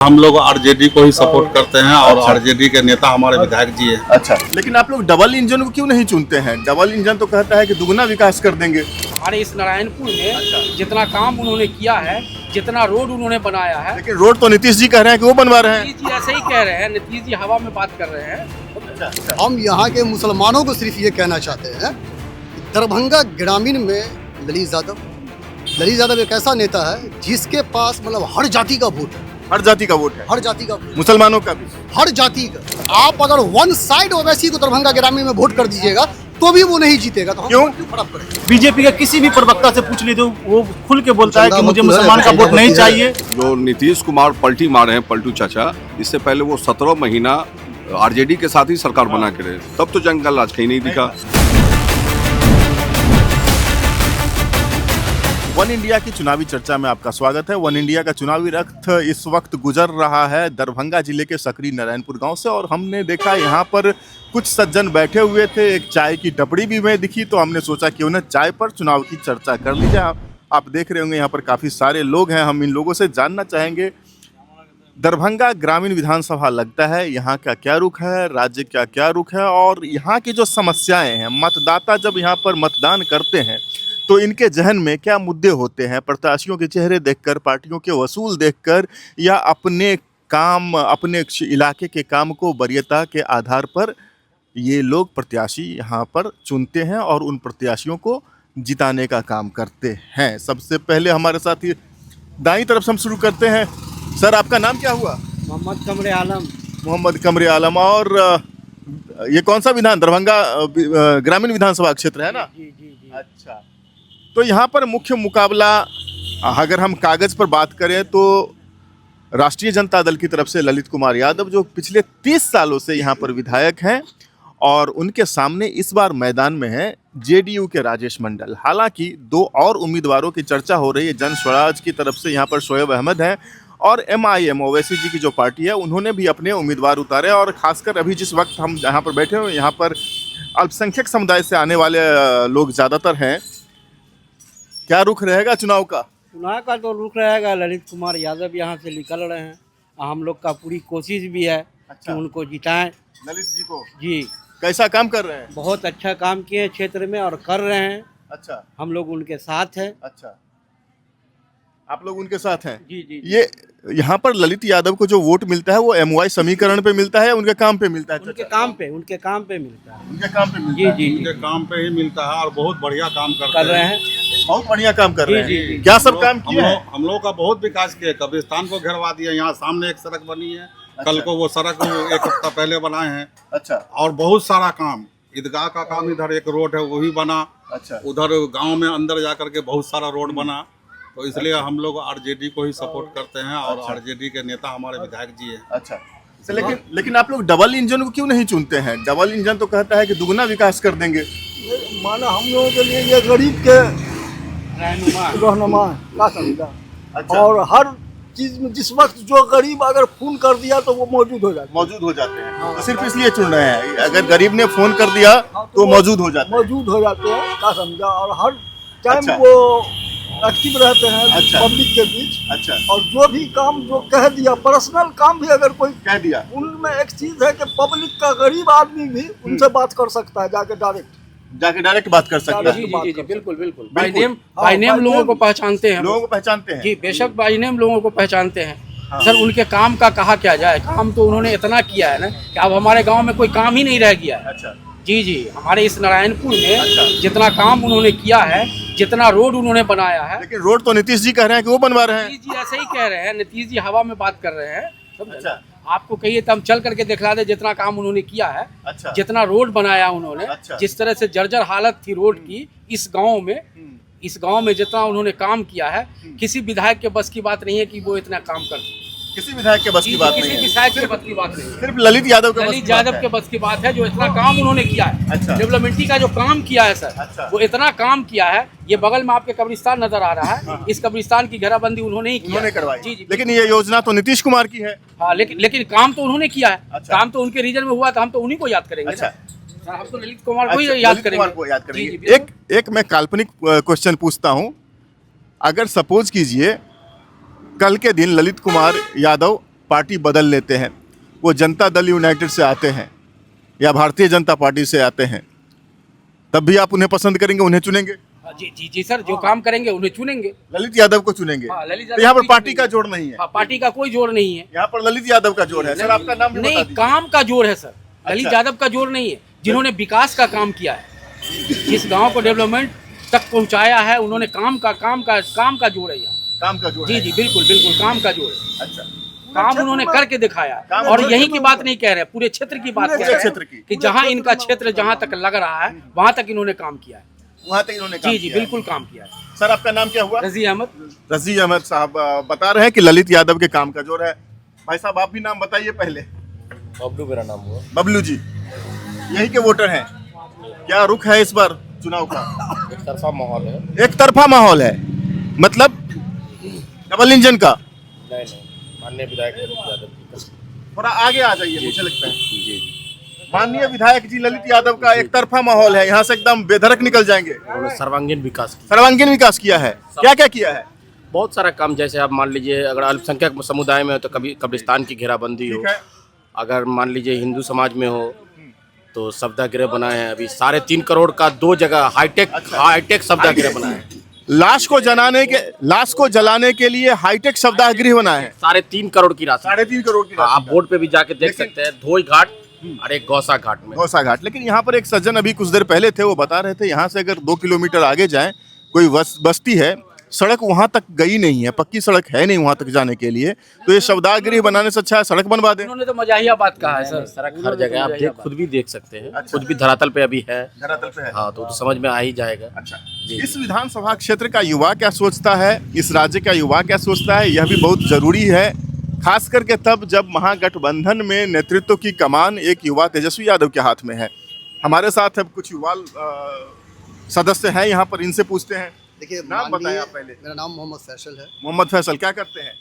हम लोग आरजेडी को ही सपोर्ट करते हैं और आरजेडी के नेता हमारे विधायक जी हैं। अच्छा, लेकिन आप लोग डबल इंजन को क्यों नहीं चुनते हैं? डबल इंजन तो कहता है कि दुगना विकास कर देंगे। हमारे इस नारायणपुर में जितना काम उन्होंने किया है, जितना रोड उन्होंने बनाया है, लेकिन रोड तो नीतीश जी कह रहे हैं कि वो बनवा रहे हैं। नीतीश जी ऐसे ही कह रहे हैं, नीतीश जी हवा में बात कर रहे हैं। हम यहाँ के मुसलमानों को सिर्फ ये कहना चाहते हैं कि दरभंगा ग्रामीण में ललित यादव एक ऐसा नेता है जिसके पास मतलब हर जाति का वोट है। हर जाति का वोट है, हर जाति का वोट, मुसलमानों का भी। हर जाति का। आप अगर वन साइड ओवैसी को दरभंगा ग्रामीण में वोट कर दीजिएगा तो भी वो नहीं जीतेगा। तो हम क्यों? फर्क करें। बीजेपी के किसी भी प्रवक्ता से पूछ लीजिए, वो खुल के बोलता है कि मुझे मुसलमान का वोट नहीं चाहिए। जो नीतीश कुमार पलटी मारे हैं, पलटू चाचा, इससे पहले वो 17 महीना आरजेडी के साथ ही सरकार बना के रहे, तब तो जंगल राज कहीं नहीं दिखा। वन इंडिया की चुनावी चर्चा में आपका स्वागत है। वन इंडिया का चुनावी रथ इस वक्त गुजर रहा है दरभंगा जिले के सकरी नारायणपुर गांव से, और हमने देखा यहाँ पर कुछ सज्जन बैठे हुए थे। एक चाय की टपड़ी भी हमें दिखी, तो हमने सोचा क्यों न चाय पर चुनाव की चर्चा कर ली जाए। आप देख रहे होंगे यहाँ पर काफ़ी सारे लोग हैं। हम इन लोगों से जानना चाहेंगे दरभंगा ग्रामीण विधानसभा लगता है, यहाँ का क्या रुख है, राज्य का क्या रुख है, और यहाँ की जो समस्याएं हैं, मतदाता जब यहाँ पर मतदान करते हैं तो इनके जहन में क्या मुद्दे होते हैं, प्रत्याशियों के चेहरे देखकर, पार्टियों के वसूल देखकर, या अपने काम, अपने इलाके के काम को वरीयता के आधार पर ये लोग प्रत्याशी यहाँ पर चुनते हैं और उन प्रत्याशियों को जिताने का काम करते हैं। सबसे पहले हमारे साथ ही दाईं तरफ से हम शुरू करते हैं। सर, आपका नाम क्या हुआ? मोहम्मद कमरे आलम। मोहम्मद कमरे आलम। और ये कौन सा विधान, दरभंगा ग्रामीण विधानसभा क्षेत्र है ना? जी जी जी। अच्छा, तो यहाँ पर मुख्य मुकाबला अगर हम कागज़ पर बात करें तो राष्ट्रीय जनता दल की तरफ से ललित कुमार यादव, जो पिछले 30 सालों से यहाँ पर विधायक हैं, और उनके सामने इस बार मैदान में है जेडीयू के राजेश मंडल। हालांकि दो और उम्मीदवारों की चर्चा हो रही है। जन स्वराज की तरफ से यहाँ पर शोएब अहमद हैं, और MIM ओवैसी जी की जो पार्टी है उन्होंने भी अपने उम्मीदवार उतारे। और खासकर अभी जिस वक्त हम यहाँ पर बैठे हुए, यहाँ पर अल्पसंख्यक समुदाय से आने वाले लोग ज़्यादातर हैं। क्या रुख रहेगा चुनाव का? चुनाव का तो रुख रहेगा, ललित कुमार यादव यहाँ से निकल रहे हैं। हम लोग का पूरी कोशिश भी है कि उनको जिताएं। ललित जी को जी, कैसा काम कर रहे हैं? बहुत अच्छा काम किए क्षेत्र में और कर रहे हैं। अच्छा, हम लोग उनके साथ हैं। अच्छा, आप लोग उनके साथ हैं। जी जी। ये यहाँ पर ललित यादव को जो वोट मिलता है वो MY समीकरण पे मिलता है, उनके काम पे मिलता है? उनके काम पे मिलता है। उनके काम पे मिलता जी है। जी जी, उनके काम पे ही मिलता है और बहुत बढ़िया काम कर रहे हैं। बहुत बढ़िया काम कर रहे जी, हैं। जी, जी। क्या सब काम किए हैं? हम लोग का बहुत विकास किया। कब्रिस्तान को घेरवा दिया, यहाँ सामने एक सड़क बनी है। कल को वो सड़क एक हफ्ता पहले बनाए हैं। अच्छा, और बहुत सारा काम, ईदगाह का काम, इधर एक रोड है वो भी बना। अच्छा, उधर गांव में अंदर जा करके बहुत सारा रोड बना। तो इसलिए हम लोग आरजेडी को ही सपोर्ट करते हैं और आरजेडी के नेता हमारे विधायक जी हैं। अच्छा। लेकिन आप लोग डबल इंजन को क्यों नहीं चुनते हैं? डबल इंजन तो कहता है कि दुगना विकास कर देंगे। माना हम लोगों के लिए ये गरीब के रहनुमा का समझा। अच्छा, और हर चीज में जिस वक्त जो गरीब अगर फोन कर दिया तो वो मौजूद हो जाता मौजूद हो जाते हैं। तो सिर्फ इसलिए चुन रहे हैं, अगर गरीब ने फोन कर दिया तो मौजूद हो जाते हैं। मौजूद हो जाते हैं का समझा। और हर टाइम अच्छा। वो एक्टिव रहते हैं अच्छा। पब्लिक के बीच। अच्छा, और जो भी काम जो कह दिया, पर्सनल काम भी अगर कोई, कह दिया। उनमें एक चीज है कि पब्लिक का गरीब आदमी भी उनसे बात कर सकता है, जाके डायरेक्ट बात कर सकता जी है। जी जी जी, बिल्कुल बिल्कुल। बिल्कुल। बाय नेम लोगों को पहचानते हैं। लोगों को पहचानते हैं। जी, बेशक बाय नेम लोगों को पहचानते हैं। सर, उनके काम का कहा क्या जाए। काम तो उन्होंने इतना किया है ना कि अब हमारे गांव में कोई काम ही नहीं रह गया है। अच्छा, जी जी, हमारे इस नारायणपुर में अच्छा। जितना काम उन्होंने किया है, जितना रोड उन्होंने बनाया है। लेकिन रोड तो नीतीश जी कह रहे हैं कि वो बनवा रहे हैं। नीतीश जी ऐसे ही कह रहे हैं, नीतीश जी हवा में बात कर रहे हैं। अच्छा, आपको कहिए तो हम चल करके दिखला दे जितना काम उन्होंने किया है, अच्छा, जितना रोड बनाया उन्होंने। अच्छा। जिस तरह से जर्जर हालत थी रोड की इस गांव में जितना उन्होंने काम किया है, किसी विधायक के बस की बात नहीं है कि वो इतना काम कर। किसी विधायक के बस की बात नहीं किसी है। विधायक के बस की बात नहीं है। सिर्फ ललित यादव के बस ललित की बात यादव है। के बस की बात है, जो इतना काम उन्होंने किया है। अच्छा। डेवलपमेंट का जो काम किया है सर, अच्छा। वो इतना काम किया है। ये बगल में आपके कब्रिस्तान नजर आ रहा है, इस कब्रिस्तान की घेराबंदी उन्होंने ही किया। उन्होंने करवाई। जी जी। लेकिन ये योजना तो नीतीश कुमार की है। हाँ, लेकिन काम तो उन्होंने किया है। अच्छा। काम तो उनके रीजन में हुआ था, हम तो उन्हीं को याद करेंगे अच्छा। ना। सर, हम तो ललित कुमार को ही अच्छा, याद ललित कुमार करेंगे। को याद जी, करेंगे। जी, बिल्कुल। एक मैं काल्पनिक क्वेश्चन पूछता हूँ। अगर सपोज कीजिए कल के दिन ललित कुमार यादव पार्टी बदल लेते हैं, वो जनता दल यूनाइटेड से आते हैं या भारतीय जनता पार्टी से आते हैं, तब भी आप उन्हें पसंद करेंगे, उन्हें चुनेंगे? जी जी जी सर, जो काम करेंगे उन्हें चुनेंगे। ललित यादव को चुनेंगे? हाँ, ललित तो यहाँ पर यादव पार्टी को का जोड़ नहीं है? हाँ, पार्टी का कोई जोड़ नहीं है। यहाँ पर ललित यादव का जोड़ है। सर आपका नाम भी बता नहीं, दीजिए। काम का जोड़ है सर, ललित अच्छा। यादव का जोड़ नहीं है। जिन्होंने विकास का काम किया है, जिस गांव को डेवलपमेंट तक पहुंचाया है, उन्होंने काम का जोड़ है यहाँ। काम का जोड़ जी है। जी बिल्कुल बिल्कुल, काम का जोड़ है। अच्छा, काम उन्होंने करके दिखाया है। काम और उन्होंने यहीं की बात नहीं कह रहे, पूरे क्षेत्र की बात कह रहे क्षेत्र हैं की। कि जहाँ इनका क्षेत्र जहाँ तक लग रहा है वहाँ तक इन्होंने काम किया है। वहाँ तक इन्होंने काम जी जी किया है। बिल्कुल काम किया है। सर आपका नाम क्या हुआ? रजी अहमद। रजी अहमद साहब बता रहे हैं कि ललित यादव के काम का जोर है। भाई साहब आप भी नाम बताइए पहले। बबलू मेरा नाम हुआ। बबलू जी यही के वोटर हैं, क्या रुख है इस बार चुनाव का? एक तरफा माहौल है। एक तरफा माहौल है, मतलब डबल इंजन का? नहीं, माननीय विधायक यादव जी का। थोड़ा आगे आ जाइए, मुझे लगता है माननीय विधायक जी ललित यादव का एक तरफा माहौल है, यहाँ से एकदम बेधड़क निकल जाएंगे। उन्होंने सर्वांगीण विकास किया, सर्वांगीण विकास किया है। क्या क्या किया है? बहुत सारा काम। जैसे आप मान लीजिए, अगर अल्पसंख्यक समुदाय में हो तो कभी कब्रिस्तान की घेराबंदी हो, ठीक है। अगर मान लीजिए हिंदू समाज में हो तो सवितागृह बनाए हैं। अभी 3.5 करोड़ का 2 जगह हाईटेक सवितागृह बनाए हैं। लाश को जलाने के लिए हाईटेक सवितागृह बनाए हैं। 3.5 करोड़ की राशि। 3.5 करोड़ की आप बोर्ड पे भी जाके देख सकते हैं, धोई घाट और एक गौसा घाट में। गौसा घाट। लेकिन यहाँ पर एक सज्जन अभी कुछ देर पहले थे, वो बता रहे थे यहाँ से अगर 2 किलोमीटर आगे जाएं कोई बस्ती है, सड़क वहाँ तक गई नहीं है, पक्की सड़क है नहीं वहाँ तक जाने के लिए, तो ये सवितागृह बनाने से अच्छा है सड़क बनवा दें। उन्होंने तो मजाहिया बात कहा है सर। सड़क हर जगह आप खुद भी देख सकते हैं। खुद भी धरातल पे अभी है। धरातल पे है। हाँ, तो समझ में आ ही जाएगा। अच्छा, इस विधानसभा क्षेत्र का युवा क्या सोचता है, इस राज्य का युवा क्या सोचता है, यह भी बहुत जरूरी है, खास करके तब जब महागठबंधन में नेतृत्व की कमान एक युवा तेजस्वी यादव के हाथ में है। हमारे साथ अब कुछ युवा सदस्य हैं यहाँ पर, इनसे पूछते हैं। देखिए, नाम बताएं आप पहले। मेरा नाम मोहम्मद फैसल है। मोहम्मद फैसल, क्या करते हैं?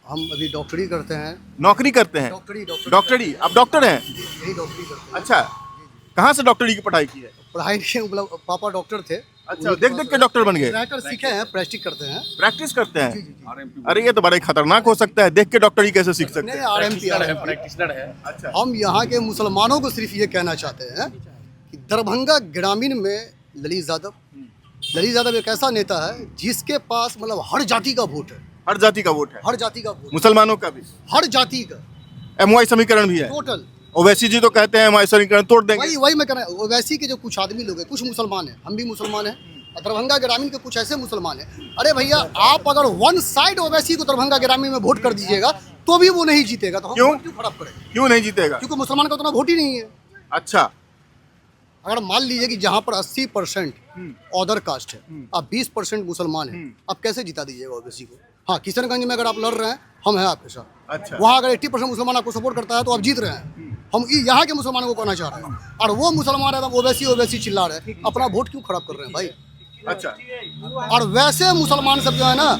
हम अभी डॉक्टरी करते हैं। नौकरी करते हैं? डॉक्टरी। आप डॉक्टर हैं? यही डॉक्टरी करते हैं। अच्छा, कहाँ से डॉक्टरी की पढ़ाई की है? पढ़ाई के मतलब पापा डॉक्टर थे। अच्छा, देख देख के डॉक्टर बन गए? रहकर सीखे हैं, प्रैक्टिस करते हैं। प्रैक्टिस करते हैं? अरे ये तो बड़ा खतरनाक हो सकता है, देख के डॉक्टरी कैसे सीख सकते हैं? प्रैक्टिशनर है। अच्छा, हम यहाँ के मुसलमानों को सिर्फ ये कहना चाहते हैं कि दरभंगा ग्रामीण में ललित यादव एक ऐसा नेता है जिसके पास मतलब हर जाति का वोट है। हर जाति का वोट है? हर जाति का वोट, मुसलमानों का भी? हर जाति का एमवाई समीकरण भी है टोटल। ओवैसी जी तो कहते हैं एमवाई समीकरण तोड़ देंगे। वही मैं कह रहा हूँ, ओवैसी के जो कुछ आदमी लोग हैं, कुछ मुसलमान हैं, हम भी मुसलमान हैं, और दरभंगा ग्रामीण के कुछ ऐसे मुसलमान हैं। अरे भैया, आप अगर वन साइड ओवैसी को दरभंगा ग्रामीण में वोट कर दीजिएगा तो भी वो नहीं जीतेगा। तो हम क्यों? वोट क्यों खराब करें? क्यों नहीं जीतेगा? क्योंकि मुसलमान का उतना वोट ही नहीं है। अच्छा, अगर मान लीजिए कि जहाँ पर 80% अदर कास्ट है, आप 20% मुसलमान हैं, आप कैसे जिता दीजिएगा ओबीसी को? हाँ, किशनगंज में अगर आप लड़ रहे हैं, हम हैं आपके साथ। अच्छा। वहाँ अगर 80% मुसलमान आपको सपोर्ट करता है तो आप जीत रहे हैं। हम यहाँ के मुसलमानों को कहना चाह रहे हैं, और वो मुसलमान एकदम ओबीसी चिल्ला रहे हैं, अपना वोट क्यों खराब कर रहे हैं भाई? अच्छा। और वैसे मुसलमान सब जो है ना,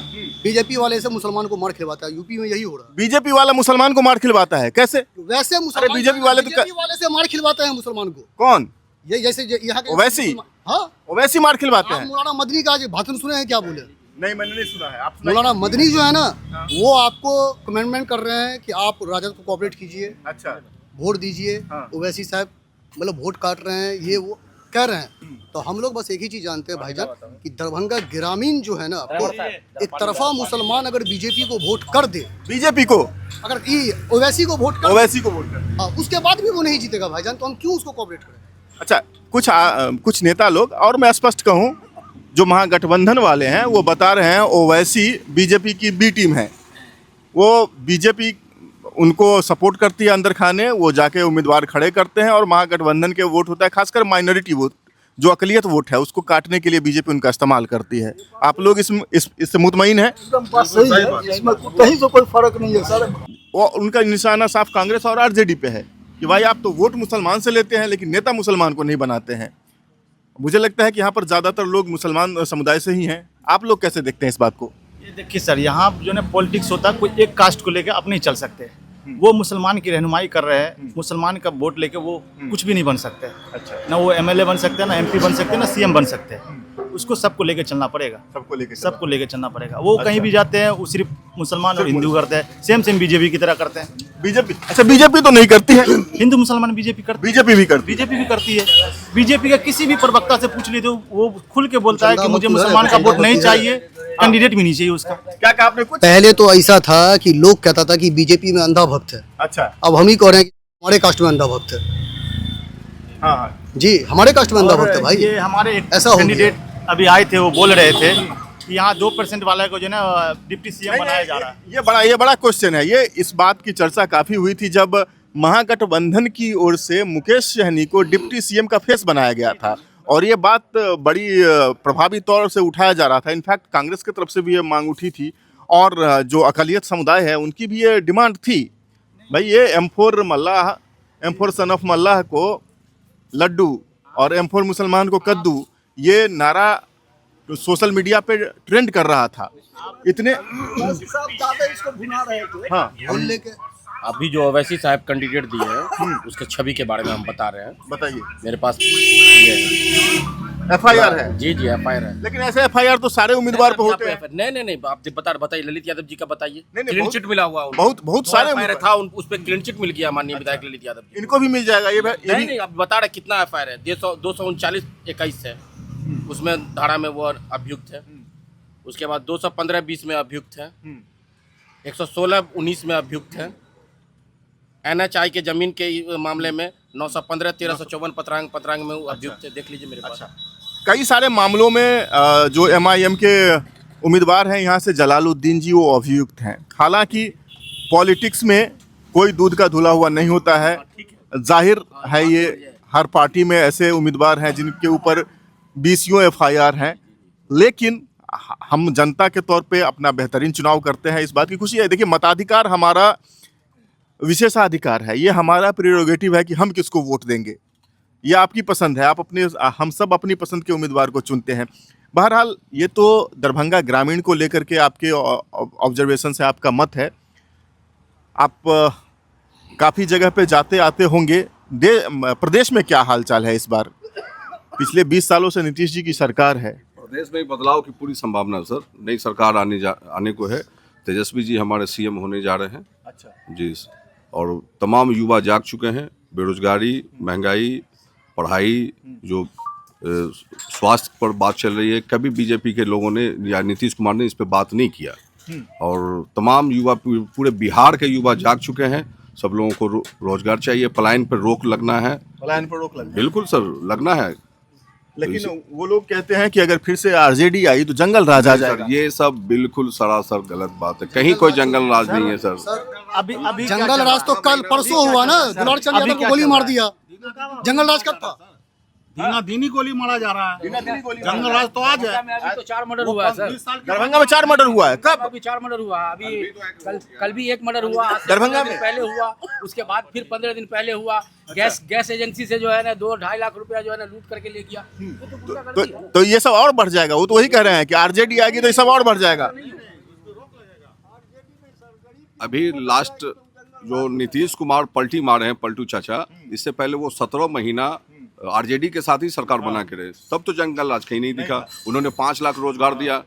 बीजेपी वाले से मुसलमान को मार खिलवाता है। यूपी में यही हो रहा है। बीजेपी वाला मुसलमान को मार खिलवाता है? कैसे? वैसे मुसलमान बीजेपी वाले तो बीजेपी वाले से मार खिलवाते हैं मुसलमान को। कौन? ये जैसे यहाँ के ओवैसी? हाँ, ओवैसी मार खिलवाते आप हैं? मौलाना मदनी का आज भाषण सुने हैं? क्या बोले? नहीं, मैंने नहीं सुना है, आप सुनाइए। मौलाना मदनी जो है ना, वो आपको कमेंटमेंट कर रहे हैं कि आप राजद को कोऑपरेट कीजिए, अच्छा, वोट दीजिए। हाँ। ओवैसी साहब मतलब वोट काट रहे हैं, ये वो कह रहे हैं। तो हम लोग बस एक ही चीज़ जानते हैं भाईजान कि दरभंगा ग्रामीण जो है ना, तो एक तरफा मुसलमान अगर बीजेपी को वोट कर दे, बीजेपी को, अगर ओवैसी को वोट कर, ओवैसी को वोट कर, हाँ, उसके बाद भी वो नहीं जीतेगा भाईजान, तो हम क्यों उसको कोऑपरेट करें? अच्छा, कुछ नेता लोग, और मैं स्पष्ट कहूं, जो महागठबंधन वाले हैं वो बता रहे हैं ओवैसी बीजेपी की बी टीम है, वो बीजेपी उनको सपोर्ट करती है अंदर खाने, वो जाके उम्मीदवार खड़े करते हैं और महागठबंधन के वोट होता है, खासकर माइनॉरिटी वोट, जो अकलियत वोट है, उसको काटने के लिए बीजेपी उनका इस्तेमाल करती है। आप लोग इससे मुतमईन हैं? सही है, इसमें कहीं से कोई फर्क नहीं है सर। वो उनका निशाना साफ कांग्रेस और आरजेडी पे है कि भाई आप तो वोट मुसलमान से लेते हैं लेकिन नेता मुसलमान को नहीं बनाते हैं। मुझे लगता है कि यहाँ पर ज़्यादातर लोग मुसलमान समुदाय से ही हैं। आप लोग कैसे देखते हैं इस बात को? ये देखिए सर, यहाँ जो ना पॉलिटिक्स होता है, कोई एक कास्ट को लेकर अपने चल सकते हैं। वो मुसलमान की रहनुमाई कर रहे हैं, मुसलमान का वोट लेके वो कुछ भी नहीं बन सकते। अच्छा। ना वो एमएलए बन सकते हैं, ना एमपी बन सकते हैं, ना सीएम बन सकते हैं। उसको सबको लेके चलना पड़ेगा, सबको लेके चलना पड़ेगा। वो कहीं भी जाते हैं वो सिर्फ मुसलमान और हिंदू करते हैं, सेम बीजेपी की तरह करते हैं। बीजेपी, अच्छा बीजेपी तो नहीं करती है, हिंदू मुसलमान बीजेपी करती है, बीजेपी भी करती है। बीजेपी का किसी भी प्रवक्ता से पूछ लीजिए, वो खुल के बोलता है कि मुझे मुसलमान का वोट नहीं चाहिए, कैंडिडेट भी नहीं चाहिए उसका। क्या कहा आपने? कुछ पहले तो ऐसा था कि लोग कहता था कि बीजेपी में अंधा भक्त है, अच्छा, अब हम ही कह रहे हैं कि हमारे कास्ट में अंधा भक्त है। हाँ जी, हमारे कास्ट में अंधा भक्त है भाई। ये हमारे ऐसा हो कैंडिडेट अभी आए थे, वो बोल रहे थे कि यहाँ 2% वाले को जो है ना डिप्टी सीएम बनाया जा रहा है। ये बड़ा क्वेश्चन है। ये इस बात की चर्चा काफी हुई थी जब महागठबंधन की ओर से मुकेश सहनी को डिप्टी सीएम का फेस बनाया गया था, और ये बात बड़ी प्रभावी तौर से उठाया जा रहा था। इनफैक्ट कांग्रेस की तरफ से भी ये मांग उठी थी, और जो अकलियत समुदाय है उनकी भी ये डिमांड थी। भाई ये M4 सन ऑफ मल्लाह को लड्डू और M4 मुसलमान को कद्दू, ये नारा सोशल मीडिया पे ट्रेंड कर रहा था। इतने इसको भुना रहे थे। हाँ, अभी जो अवैसी साहब कैंडिडेट दिए हैं उसके छवि के बारे में हम बता रहे हैं। बताइए। मेरे पास ये FIR है? जी FIR है। लेकिन ऐसे FIR तो सारे उम्मीदवार पे होते हैं। नहीं, आप बताइए ललित यादव जी का बताइए। नहीं, क्लीन चिट मिला हुआ बहुत सारे FIR था, उस पर क्लीन चिट मिल गया माननीय विधायक ललित यादव जी। इनको भी मिल जाएगा ये नहीं, आप बता रहे कितना FIR है? 239-21 है, उसमें धारा में वो अभियुक्त है। उसके बाद 215-20 में अभियुक्त है, 116-19 में अभियुक्त है। NHI के जमीन के मामले में 915-1354 पत्रांग में अभियुक्त है। देख लीजिए मेरे पास। कई सारे मामलों में जो MIM के उम्मीदवार हैं यहाँ से जलालुद्दीन जी वो अभियुक्त हैं। हालांकि पॉलिटिक्स में कोई दूध का धुला हुआ नहीं होता है, जाहिर है ये हर पार्टी में ऐसे उम्मीदवार हैं जिनके ऊपर 20 FIR हैं, लेकिन हम जनता के तौर पे अपना बेहतरीन चुनाव करते हैं, इस बात की खुशी है। देखिए, मताधिकार हमारा विशेषाधिकार है, ये हमारा प्रेरोगेटिव है कि हम किसको वोट देंगे। ये आपकी पसंद है, हम सब अपनी पसंद के उम्मीदवार को चुनते हैं। बहरहाल ये तो दरभंगा ग्रामीण को लेकर के आपके ऑब्जर्वेशन से आपका मत है। आप काफ़ी जगह पे जाते आते होंगे। प्रदेश में क्या हालचाल है इस बार? पिछले 20 सालों से नीतीश जी की सरकार है, प्रदेश में बदलाव की पूरी संभावना है सर। नई सरकार आने को है। तेजस्वी जी हमारे CM होने जा रहे हैं। अच्छा जी, और तमाम युवा जाग चुके हैं। बेरोजगारी, महंगाई, पढ़ाई, जो स्वास्थ्य पर बात चल रही है, कभी बीजेपी के लोगों ने या नीतीश कुमार ने इस पर बात नहीं किया। और तमाम युवा, पूरे बिहार के युवा जाग चुके हैं। सब लोगों को रोजगार चाहिए। पलायन पर रोक लगना है। पलायन पर रोक लगना, बिल्कुल सर, लगना है। लेकिन वो लोग कहते हैं कि अगर फिर से RJD आई तो जंगल राज आ जाएगा। ये सब बिल्कुल सरासर गलत बात है। कहीं कोई जंगल राज नहीं है सर। अभी जंगल राज तो कल परसों हुआ ना, दुलार चंद यादव को गोली मार दिया। जंगल राज कब था? दीनी गोली मारा जा रहा है। जंगल राज तो आज है। अभी तो 4 मर्डर हुआ है सर। दरभंगा में 4 मर्डर हुआ है। कब? अभी 4 मर्डर हुआ। अभी कल भी 1 मर्डर हुआ। दरभंगा में पहले हुआ, उसके बाद फिर 15 दिन पहले हुआ। गैस एजेंसी से जो है ना 2-2.5 लाख रुपया जो है ना लूट करके ले गया। तो ये सब और बढ़ जाएगा। वो तो वही कह रहे हैं कि RJD आएगी तो ये सब और बढ़ जाएगा। अभी लास्ट जो नीतीश कुमार पलटी मारे हैं, पलटू चाचा, इससे पहले वो 17 महीना RJD के साथ ही सरकार बना के रहे, तब तो जंगल राज कहीं नहीं दिखा। उन्होंने 5 लाख रोजगार दिया।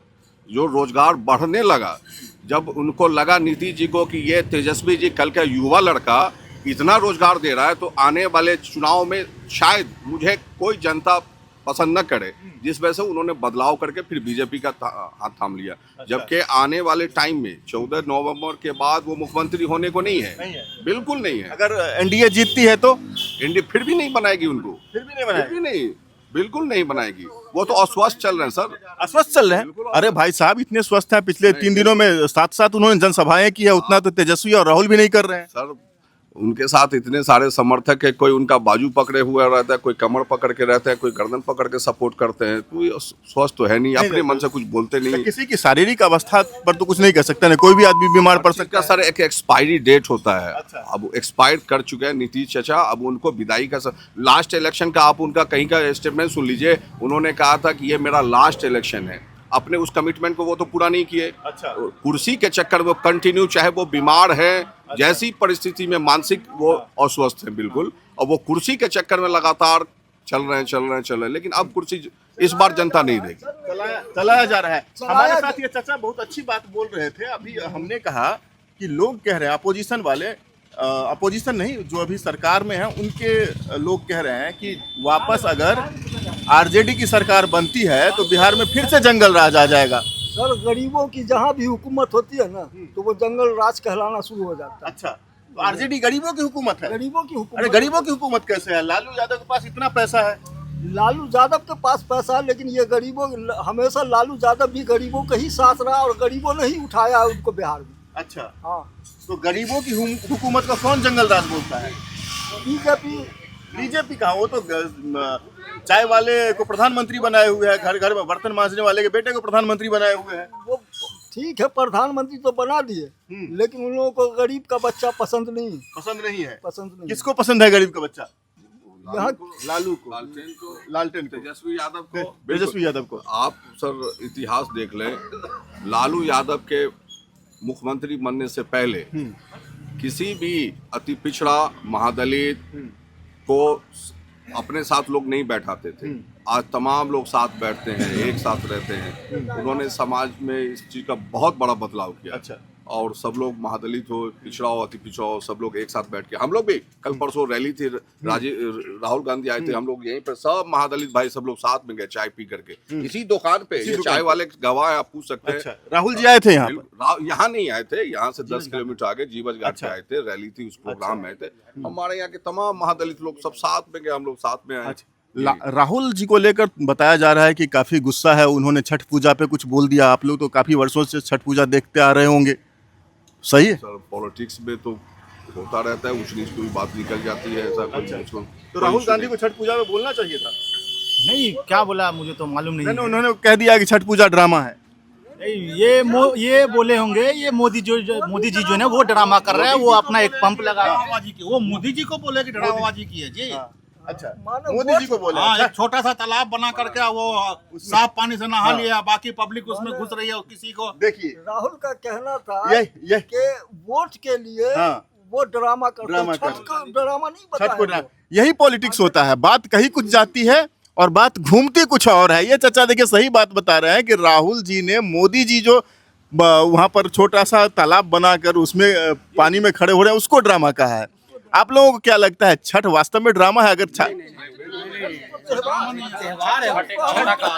जो रोजगार बढ़ने लगा, जब उनको लगा नीतीश जी को कि ये तेजस्वी जी कल का युवा लड़का इतना रोजगार दे रहा है, तो आने वाले चुनाव में शायद मुझे कोई जनता पसंद न करे, जिस वजह से उन्होंने बदलाव करके फिर बीजेपी का हाथ थाम लिया। जबकि आने वाले टाइम में 14 नवंबर के बाद वो मुख्यमंत्री होने को नहीं है, बिल्कुल नहीं है। अगर NDA जीतती है तो इंडिया फिर भी नहीं बनाएगी उनको, फिर भी नहीं, बिल्कुल नहीं बनाएगी। वो तो अस्वस्थ चल रहे हैं सर, अस्वस्थ चल रहे हैं। अरे भाई साहब, इतने स्वस्थ हैं, पिछले 3 दिनों में 7 उन्होंने जनसभाएं की है। उतना तो तेजस्वी और राहुल भी नहीं कर रहे हैं सर। उनके साथ इतने सारे समर्थक है, कोई उनका बाजू पकड़े हुआ रहता है, कोई कमर पकड़ के रहता है, कोई गर्दन पकड़ के सपोर्ट करते हैं। कोई स्वस्थ तो है नहीं, अपने मन से कुछ बोलते नहीं। किसी की शारीरिक अवस्था पर तो कुछ नहीं कर सकते ना, कोई भी आदमी बीमार पड़ सकता है। सर एक एक्सपायरी डेट होता है। अब एक्सपायर कर चुके हैं नीतीश चाचा, अब उनको विदाई का लास्ट इलेक्शन का आप उनका कहीं का स्टेटमेंट सुन लीजिए। उन्होंने कहा था कि ये मेरा लास्ट इलेक्शन है। अपने उस कमिटमेंट को वो तो पूरा नहीं किए। कुर्सी के चक्कर में कंटिन्यू, चाहे वो बीमार है, जैसी परिस्थिति में मानसिक वो अस्वस्थ है बिल्कुल, और वो कुर्सी के चक्कर में लगातार चल रहे हैं, लेकिन अब कुर्सी इस बार जनता नहीं देगी। चलाया जा रहा है। हमारे साथ ये चाचा बहुत अच्छी बात बोल रहे थे। अभी हमने कहा कि लोग कह रहे हैं, अपोजिशन वाले, अपोजिशन नहीं, जो अभी सरकार में है उनके लोग कह रहे हैं कि वापस अगर आरजेडी की सरकार बनती है तो बिहार में फिर से जंगल राज आ जाएगा। सर गरीबों की जहाँ भी हुकूमत होती है ना तो वो जंगल राज कहलाना शुरू हो जाता है। अच्छा, तो आरजेडी गरीबों की हुकूमत है? गरीबों की हुकूमत। अरे गरीबों की हुकूमत कैसे है? लालू यादव के पास इतना पैसा है। लालू यादव के पास पैसा है, लेकिन ये गरीबों, हमेशा लालू यादव भी गरीबों का ही साथ रहा और गरीबों ने ही उठाया उनको बिहार में। अच्छा, हाँ, तो गरीबों की हुकूमत का कौन जंगल राज बोलता है? बीजेपी का। वो तो चाय वाले को प्रधानमंत्री बनाए हुए हैं, घर घर में बर्तन मांजने वाले के बेटे को प्रधानमंत्री बनाए हुए हैं। वो ठीक है, प्रधानमंत्री तो बना दिए, लेकिन उन लोगों को गरीब का बच्चा पसंद नहीं है। किसको पसंद है गरीब का बच्चा? यहाँ लालू को, लालटेन को, तेजस्वी यादव को। आप सर इतिहास देख लें, लालू यादव के मुख्यमंत्री बनने से पहले किसी भी अति पिछड़ा महादलित को अपने साथ लोग नहीं बैठाते थे। आज तमाम लोग साथ बैठते हैं, एक साथ रहते हैं। उन्होंने समाज में इस चीज का बहुत बड़ा बदलाव किया। अच्छा, और सब लोग महादलित हो, पिछड़ा हो, अति पिछड़ा हो, सब लोग एक साथ बैठ के, हम लोग भी कल परसों रैली थी, राहुल गांधी आए थे, हम लोग यहीं पर सब महादलित भाई सब लोग साथ में गए चाय पी करके, इसी दुकान पे। ये चाय वाले गवाह आप पूछ सकते हैं। अच्छा, राहुल जी आए थे यहाँ? यहाँ नहीं आए थे, यहाँ से 10 किलोमीटर आगे जीवज घाट पे आए थे, रैली थी, उस प्रोग्राम में आए थे। हमारे यहाँ के तमाम महादलित लोग सब साथ में गए, हम लोग साथ में आए। राहुल जी को लेकर बताया जा रहा है कि काफी गुस्सा है, उन्होंने छठ पूजा पे कुछ बोल दिया। आप लोग तो काफी वर्षों से छठ पूजा देखते आ रहे होंगे, सही है? सर पॉलिटिक्स में तो होता रहता है, ऊंच नीच कोई बात निकल जाती है, ऐसा कुछ। तो राहुल गांधी को छठ पूजा में बोलना चाहिए था। नहीं, क्या बोला मुझे तो मालूम नहीं। उन्होंने कह दिया कि छठ पूजा ड्रामा है। ये बोले होंगे, ये मोदी जी जो है ना वो ड्रामा कर रहा है, वो अपना एक पंप लगा, वो मोदी जी को बोले कि ड्रामाबाजी की है जी। अच्छा, मोदी जी को बोला। हाँ, एक छोटा सा तालाब बना करके वो साफ पानी से नहा लिया, बाकी पब्लिक उसमें घुस रही है, किसी को। देखिए, राहुल का कहना था ये कि वोट के लिए वो ड्रामा करता है, छठ को ड्रामा नहीं बताया। यही पॉलिटिक्स होता है, बात कहीं कुछ जाती है और बात घूमती कुछ और है। ये चाचा देखिए सही बात बता रहे हैं कि राहुल जी ने मोदी जी जो वहां पर छोटा सा तालाब बनाकर उसमें पानी में खड़े हो रहे हैं उसको ड्रामा कहा है। आप लोगों को क्या लगता है, छठ वास्तव में ड्रामा है? अगर त्योहार है,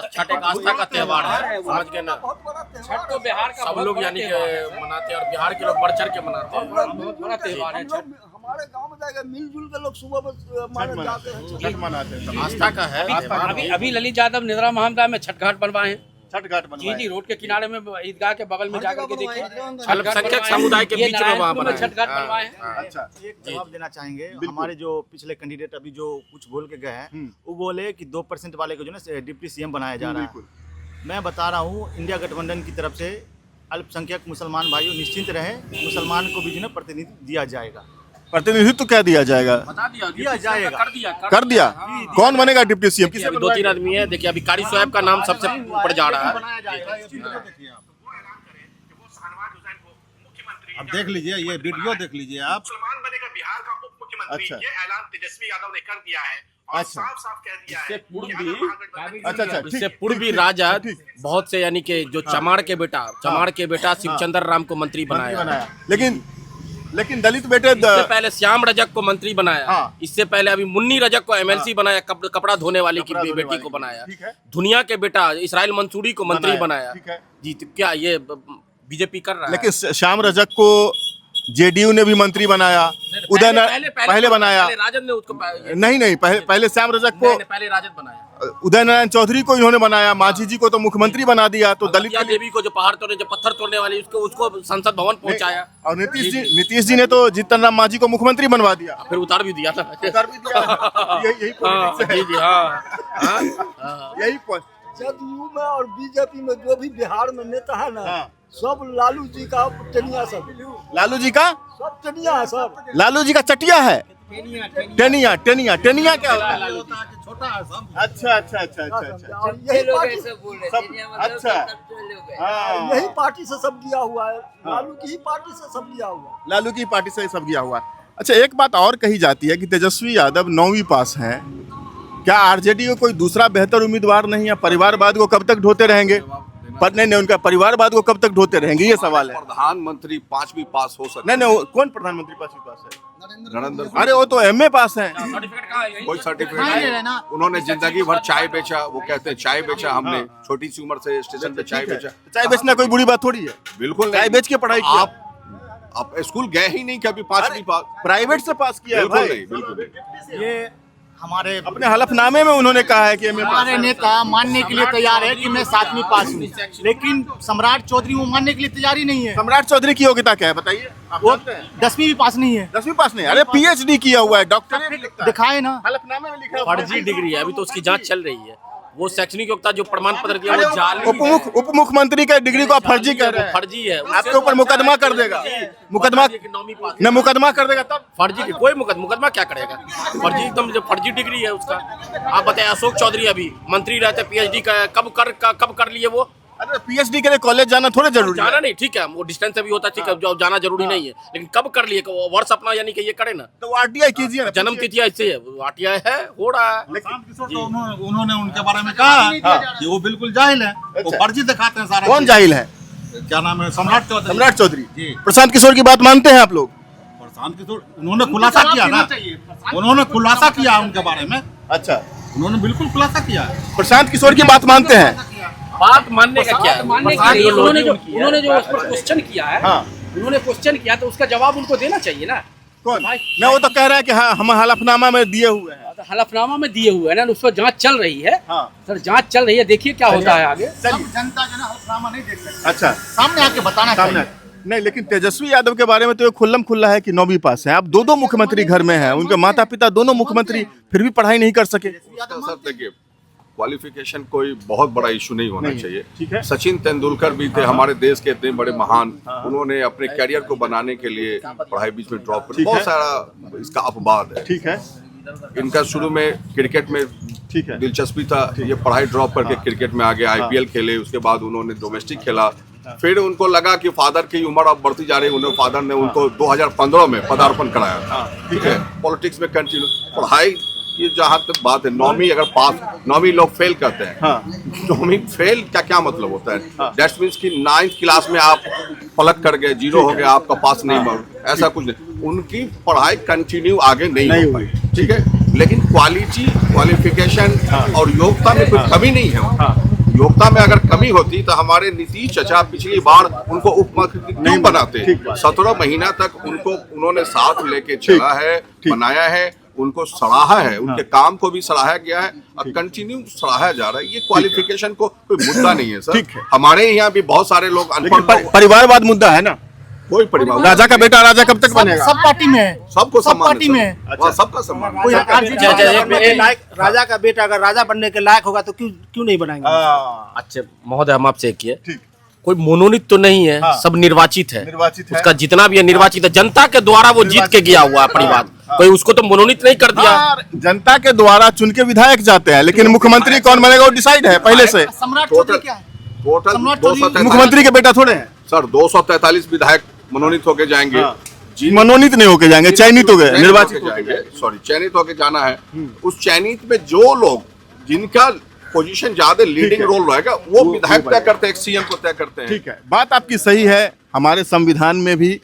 छठ एक आस्था का त्योहार है, समझ गए ना। छठ तो बिहार का सब लोग यानी कि मनाते हैं और बिहार के लोग बढ़ चढ़ के मनाते हैं। बहुत बड़ा त्योहार है छठ। हमारे गांव में जाएगा मिलजुल के लोग सुबह माने जाते हैं, छठ मनाते हैं। आस्था का है। अभी ललित यादव निद्रा मोहम्मदा में छठ घाट बनवाए हैं। छठ घाट बनवाए। जी, रोड के किनारे में ईदगाह के बगल में जाकर के देखिए, अल्पसंख्यक समुदाय के बीच में वहाँ बनाए। छठ घाट बनवाए हैं। अच्छा, एक जवाब देना चाहेंगे। हमारे जो पिछले कैंडिडेट अभी जो कुछ बोल के गए हैं, वो बोले कि 2% वाले को जो है डिप्टी सीएम बनाया जा रहा है। मैं बता रहा हूँ, इंडिया गठबंधन की तरफ से अल्पसंख्यक मुसलमान भाइयों निश्चिंत रहे, मुसलमान को भी जो है प्रतिनिधि दिया जाएगा। प्रतिनिधित्व क्या दिया जाएगा? बता दिया जाएगा। कर दिया। कौन बनेगा डिप्टी सीएम? अभी 2-3 आदमी है। देखिए अभी कारी शोएब का नाम सबसे ऊपर जा रहा है। अब देख लीजिए, ये वीडियो देख लीजिए आप। मुसलमान बनेगा बिहार का उप मुख्यमंत्री। अच्छा। ये ऐलान तेजस्वी यादव ने कर दिया है और अच्छा। साफ साफ कह दिया है। अच्छा, इससे पूर्व भी राजद बहुत से यानी कि जो चमाड़ के बेटा शिवचंद्र राम को मंत्री बनाया। लेकिन दलित बेटे इससे पहले श्याम रजक को मंत्री बनाया। इससे पहले अभी मुन्नी रजक को एमएलसी बनाया, कपड़ा धोने वाली की बेटी को बनाया। दुनिया के बेटा इसराइल मंसूरी को मंत्री बनाया। जी, तो क्या ये बीजेपी कर रहा है? लेकिन श्याम रजक को जेडीयू ने भी मंत्री बनाया, उदय पहले बनाया। राजद ने उसको नहीं, पहले श्याम रजक को, पहले राजद बनाया। उदय नारायण चौधरी को इन्होंने बनाया, मांझी जी को तो मुख्यमंत्री बना दिया। तो दलित देवी को जो पहाड़ तोड़ने, जो पत्थर तोड़ने वाली, उसको संसद भवन पहुंचाया। और नीतीश जी ने तो जीतन राम मांझी को मुख्यमंत्री बनवा दिया, फिर उतार भी दिया था। यही पॉलिटिक्स है। यही जदयू में और बीजेपी में जो भी बिहार में नेता है ना, सब लालू जी का टनिया, सब लालू जी का सब टनिया है, सब लालू जी का चटिया है। टेनिया क्या होता है? अच्छा। और यही पार्टी यही पार्टी से सब गया हुआ है, लालू की ही पार्टी से सब गया हुआ है। लालू की पार्टी से सब गया हुआ है। अच्छा, एक बात और कही जाती है कि तेजस्वी यादव 9वीं पास हैं। क्या आरजेडी को कोई दूसरा बेहतर उम्मीदवार नहीं है? परिवारवाद को कब तक ढोते रहेंगे? पर नहीं, उनका परिवारवाद को कब तक ढोते रहेंगे, ये सवाल है। प्रधानमंत्री 5वीं पास हो सकते नहीं, कौन प्रधानमंत्री 5वीं पास है? नरेंद्र। अरे वो तो एमए पास है। कोई सर्टिफिकेट नहीं। उन्होंने जिंदगी भर चाय बेचा, वो कहते हैं चाय बेचा हमने, छोटी सी उम्र से स्टेशन पे चाय बेचा। चाय बेचना कोई बुरी बात थोड़ी है। बिल्कुल चाय बेच के पढ़ाई किया। आप स्कूल गए ही नहीं कभी 5वीं पास? प्राइवेट से पास किया है बिल्कुल भाई। नहीं, बिल्कुल नहीं। ये हमारे अपने हलफनामे में उन्होंने कहा है कि एमए पास हमारे नेता मानने के लिए तैयार है कि मैं 7वीं पास हूँ, लेकिन सम्राट चौधरी वो मानने के लिए तैयारी नहीं है। सम्राट चौधरी की योग्यता क्या है बताइए? आप वो जानते हैं? 10वीं भी पास नहीं है। 10वीं पास नहीं, अरे पीएचडी किया हुआ है, डॉक्टर दिखाए ना, हलफनामे में लिखा है। फर्जी डिग्री है, अभी तो उसकी जांच चल रही है। वो शैक्षणिक योग्यता जो प्रमाण पत्र दिया वो जाली है। उप मुख्यमंत्री का डिग्री को आप फर्जी कह रहे हैं। फर्जी है, आपके ऊपर मुकदमा कर देगा। मुकदमा न मुकदमा कर देगा तब। फर्जी की कोई मुकदमा क्या करेगा? फर्जी एकदम जो फर्जी डिग्री है उसका। आप बताइए, अशोक चौधरी अभी मंत्री रहते, पीएचडी का कब कर लिए वो? अरे पीएचडी के लिए कॉलेज जाना थोड़ा जरूरी है। जाना नहीं, ठीक है, वो डिस्टेंस से भी होता है, ठीक है, जो जाना जरूरी नहीं है, लेकिन कब कर लिए? वर्ष अपना यानी कि ये करे ना, तो आरटीआई कीजिए ना। जन्म तिथि ऐसे है, आरटीआई है, हो रहा है। उन्होंने उनके बारे में कहा कि वो बिल्कुल जाहिल है, वो फर्जी दिखाते हैं सारा। कौन जाहिल है? क्या नाम है? सम्राट चौधरी। सम्राट चौधरी। जी। प्रशांत किशोर की बात मानते हैं आप लोग? प्रशांत किशोर उन्होंने खुलासा किया ना, उन्होंने खुलासा किया उनके बारे में। अच्छा, उन्होंने बिल्कुल खुलासा किया। प्रशांत किशोर की बात मानते हैं? बात मानने का क्या है? मानने के लिए उन्होंने जो क्वेश्चन किया है, उन्होंने क्वेश्चन किया तो उसका जवाब उनको देना चाहिए ना। कौन? नहीं, वो तो कह रहा है कि हाँ हम हलफनामा में दिए हुए हैं। तो हलफनामा में दिए हुए हैं ना, उस पर जांच चल रही है। हाँ। सर जांच चल रही है, देखिए क्या होता है आगे। जनता जो ना हलफनामा नहीं देख सकती। अच्छा, सामने आके बताना सामने नहीं, लेकिन तेजस्वी यादव के बारे में तो ये खुल्लम खुल्ला है कि 9वीं पास है। अब दो मुख्यमंत्री घर में हैं, उनके माता पिता दोनों मुख्यमंत्री, फिर भी पढ़ाई नहीं कर सके। सर देखिए, क्वालिफिकेशन कोई बहुत बड़ा इशू नहीं होना चाहिए। ठीक है। सचिन तेंदुलकर भी थे हमारे देश के इतने बड़े महान, उन्होंने अपने करियर को बनाने के लिए पढ़ाई बीच में ड्रॉप कर, बहुत सारा इसका अपवाद है। ठीक है। इनका शुरू में क्रिकेट में ठीक है, दिलचस्पी था, ये पढ़ाई ड्रॉप करके क्रिकेट में आ गए, आईपीएल खेले, उसके बाद उन्होंने डोमेस्टिक खेला। फिर उनको लगा कि फादर की उम्र अब बढ़ती जा रही है, फादर ने उनको 2015 में पदार्पण कराया। ठीक है, पॉलिटिक्स में कंटिन्यू पढ़ाई की जहाँ तक बात है, 9वीं अगर पास, 9वीं लोग फेल करते हैं। 9वीं फेल का क्या मतलब होता है? दैट मीन्स कि 9th क्लास में आप पलट कर गए, 0 हो गया, आपका पास नहीं हुआ, ऐसा कुछ नहीं। उनकी पढ़ाई कंटिन्यू आगे नहीं हो पाई। ठीक है, लेकिन क्वालिफिकेशन और योग्यता में कोई कमी नहीं है। योग्यता में अगर कमी होती तो हमारे नीतीश चाचा पिछली बार उनको उप मुख्यमंत्री क्यों बनाते? 17 महीना तक उनको उन्होंने साथ लेके चला है, बनाया है, उनको सराहा है, उनके काम को भी सराहा गया है और कंटिन्यू सराहा जा रहा है। ये क्वालिफिकेशन को कोई मुद्दा नहीं है सर। हमारे यहाँ भी बहुत सारे लोग अनपढ़, परिवारवाद मुद्दा है ना। कोई परिवार, राजा का बेटा राजा कब तक बनेगा? सब पार्टी में है, सबको सब पार्टी में है। अच्छा, सबका सम्मान। राजा का बेटा अगर राजा बनने के लायक होगा तो क्यों नहीं बनाएंगे? अच्छा महोदय, हम आपसे एक है, कोई मनोनीत तो नहीं है, सब निर्वाचित है। उसका जितना भी है निर्वाचित है, जनता के द्वारा वो जीत के गया हुआ है परिवार, कोई उसको तो मनोनीत नहीं कर दिया। जनता के द्वारा चुन के विधायक जाते हैं, लेकिन मुख्यमंत्री कौन बनेगा वो डिसाइड है पहले से। सम्राट चौधरी क्या है? टोटल 243 मुख्यमंत्री के बेटा थोड़े हैं सर, 243 विधायक मनोनीत होके जाएंगे। मनोनीत नहीं होके जाएंगे, चयनित हो गए, निर्वाचित जाएंगे, सॉरी चयनित होके जाना है। उस चयनित में जो लोग जिनका पोजीशन ज्यादा लीडिंग रोल रहेगा वो विधायक तय करते हैं, सीएम को तय करते हैं। ठीक है, बात आपकी सही है। हमारे संविधान में भी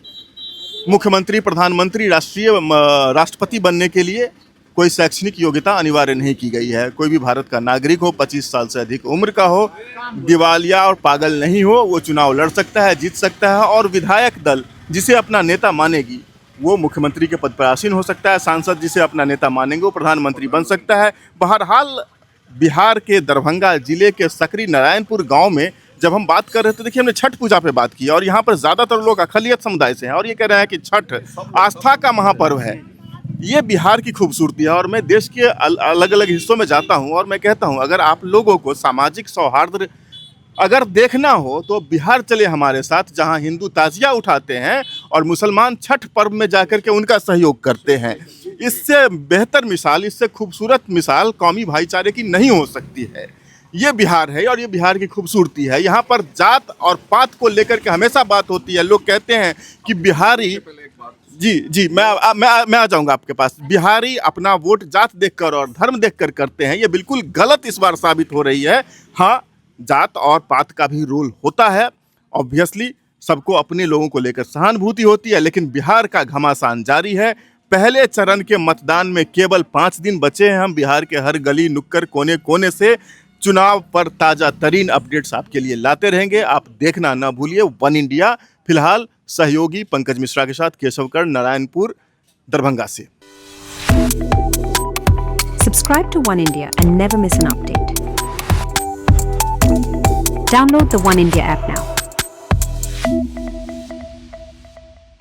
मुख्यमंत्री, प्रधानमंत्री, राष्ट्रपति बनने के लिए कोई शैक्षणिक योग्यता अनिवार्य नहीं की गई है। कोई भी भारत का नागरिक हो, 25 साल से अधिक उम्र का हो, दिवालिया और पागल नहीं हो, वो चुनाव लड़ सकता है, जीत सकता है। और विधायक दल जिसे अपना नेता मानेगी वो मुख्यमंत्री के पद पर आसीन हो सकता है। सांसद जिसे अपना नेता मानेंगे वो प्रधानमंत्री बन सकता है। बहरहाल बिहार के दरभंगा जिले के सकरी नारायणपुर गांव में जब हम बात कर रहे थे, देखिए हमने छठ पूजा पे बात की और यहाँ पर ज़्यादातर लोग अक़लियत समुदाय से हैं और ये कह रहे हैं कि छठ आस्था का महापर्व है। ये बिहार की खूबसूरती है और मैं देश के अलग अलग हिस्सों में जाता हूँ और मैं कहता हूँ अगर आप लोगों को सामाजिक सौहार्द अगर देखना हो तो बिहार चले हमारे साथ, जहाँ हिंदू ताजिया उठाते हैं और मुसलमान छठ पर्व में जाकर के उनका सहयोग करते हैं। इससे बेहतर मिसाल, इससे खूबसूरत मिसाल कौमी भाईचारे की नहीं हो सकती है। ये बिहार है और ये बिहार की खूबसूरती है। यहाँ पर जात और पात को लेकर के हमेशा बात होती है। लोग कहते हैं कि बिहारी जी मैं आ जाऊंगा आपके पास। बिहारी अपना वोट जात देखकर और धर्म देखकर करते हैं, ये बिल्कुल गलत इस बार साबित हो रही है। हाँ, जात और पात का भी रोल होता है, ऑब्वियसली सबको अपने लोगों को लेकर सहानुभूति होती है, लेकिन बिहार का घमासान जारी है। पहले चरण के मतदान में केवल 5 दिन बचे हैं। हम बिहार के हर गली नुक्कड़ कोने कोने से चुनाव पर ताज़ा तरीन अपडेट्स आपके लिए लाते रहेंगे। आप देखना ना भूलिए वन इंडिया। फिलहाल सहयोगी पंकज मिश्रा के साथ केशवकर, नारायणपुर, दरभंगा से। Subscribe to One India and never miss an update. Download the One India app now.